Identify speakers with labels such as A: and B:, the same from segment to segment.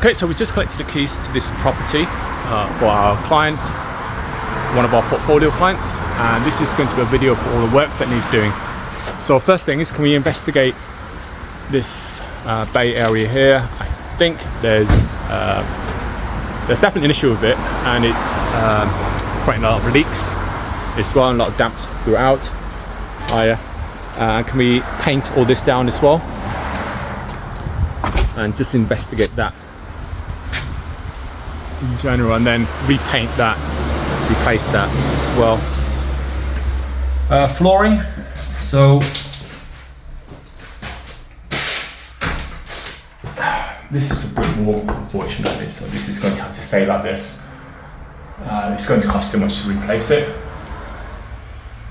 A: Okay, so we just collected the keys to this property for our client, one of our portfolio clients, and this is going to be a video for all the work that needs doing. So first thing is, can we investigate this bay area here? I think there's definitely an issue with it, and it's creating a lot of leaks as well, and a lot of damps throughout. Can we paint all this down as well and just investigate that in general, and then repaint that, replace that as well. Flooring, so this is a brick wall, unfortunately, so this is going to have to stay like this. It's going to cost too much to replace it,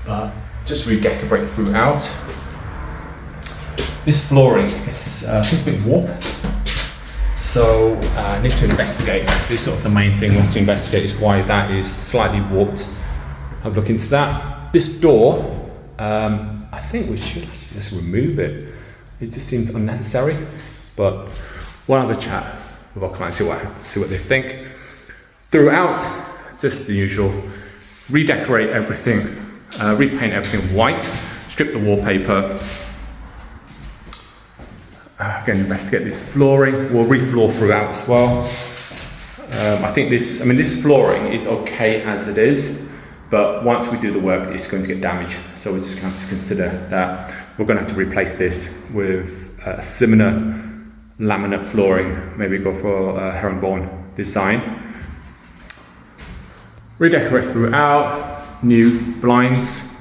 A: but just redecorate throughout. This flooring is I think it's a bit warped, so I need to investigate. This is sort of the main thing we have to investigate, is why that is slightly warped. Have a look into that. This door, I think we should just remove it. It just seems unnecessary, but we'll have a chat with our clients, see what they think. Throughout, just the usual, redecorate everything, repaint everything white, strip the wallpaper. Again, investigate this flooring. We'll refloor throughout as well. I think this flooring is okay as it is, but once we do the work, it's going to get damaged. So we're just going to have to consider that. We're going to have to replace this with a similar laminate flooring. Maybe go for a herringbone design. Redecorate throughout. New blinds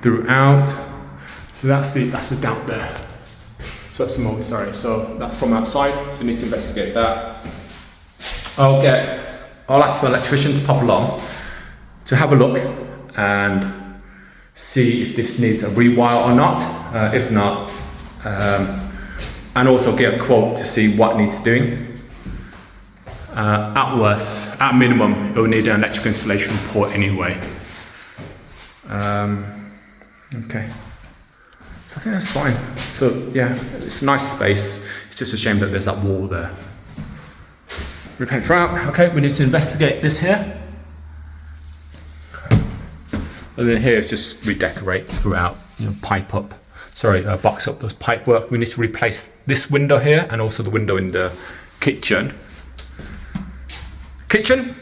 A: throughout. So that's the damp there. So that's the mold, sorry. So that's from outside, so we need to investigate that. I'll ask for an electrician to pop along to have a look and see if this needs a rewire or not. If not, and also get a quote to see what needs doing. At worst, at minimum, it will need an electrical installation report anyway. Okay. So I think that's fine. So yeah, it's a nice space. It's just a shame that there's that wall there. Repaint throughout. Okay, we need to investigate this here. And then here is just redecorate throughout. Box up those pipe work. We need to replace this window here and also the window in the kitchen. Kitchen,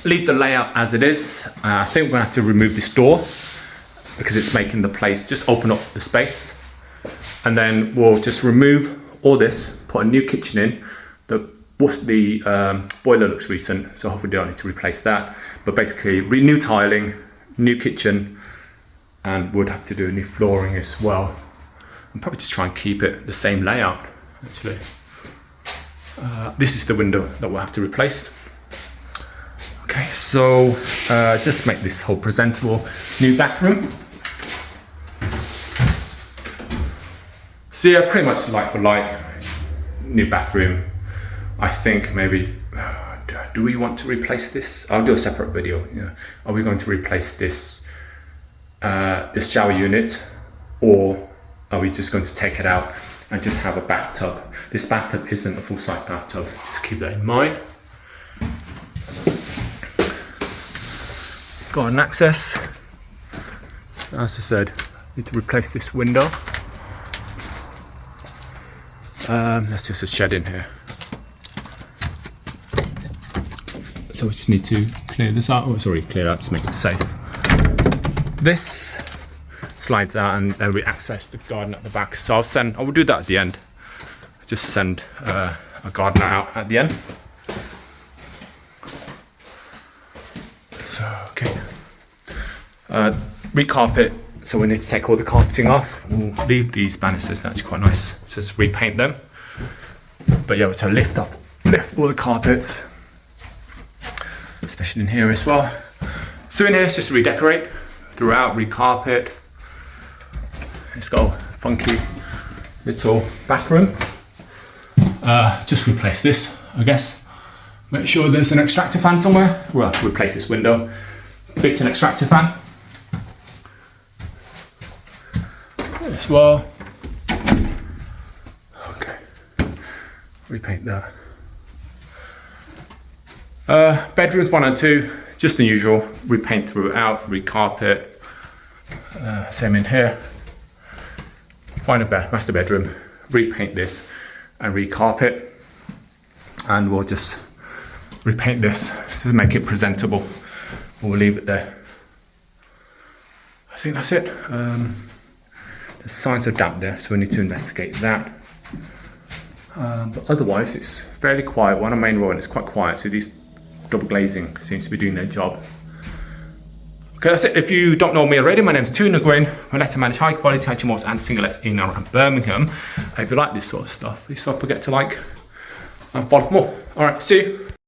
A: leave the layout as it is. I think we're gonna have to remove this door, because it's making the place, just open up the space, and then we'll just remove all this, put a new kitchen in. The boiler looks recent, so hopefully we don't need to replace that, but basically new tiling, new kitchen, and would have to do a new flooring as well, and probably just try and keep it the same layout actually. This is the window that we'll have to replace. Okay, so just make this whole presentable. New bathroom. So yeah, pretty much like for like, new bathroom. I think maybe, do we want to replace this? I'll do a separate video. Yeah. Are we going to replace this shower unit, or are we just going to take it out and just have a bathtub? This bathtub isn't a full-size bathtub, just keep that in mind. Garden access. So as I said, need to replace this window. That's just a shed in here. So we just need to clear this out. Oh, it's already cleared out to make it safe. This slides out and then we access the garden at the back. So I will do that at the end. Just send a gardener out at the end. So, okay. Recarpet, so we need to take all the carpeting off. We'll leave these banisters, that's quite nice. So just repaint them. But yeah, to lift all the carpets, especially in here as well. So in here, it's just redecorate throughout, recarpet. It's got a funky little bathroom. Just replace this, I guess. Make sure there's an extractor fan somewhere. Well, replace this window. Fit an extractor fan as well. Okay, repaint that. Bedrooms 1 and 2, just the usual. Repaint throughout, recarpet. Same in here. Find a master bedroom, repaint this and recarpet. And we'll just repaint this to make it presentable. We'll leave it there. I think that's it. There's signs of damp there, so we need to investigate that. But otherwise, it's fairly quiet. We're on a main road and it's quite quiet, so these double glazing seems to be doing their job. Okay, that's it. If you don't know me already, my name's Nguyen. I like to manage high quality HMOs and single-lets in and around Birmingham. If you like this sort of stuff, please don't forget to like and follow for more. All right, see you.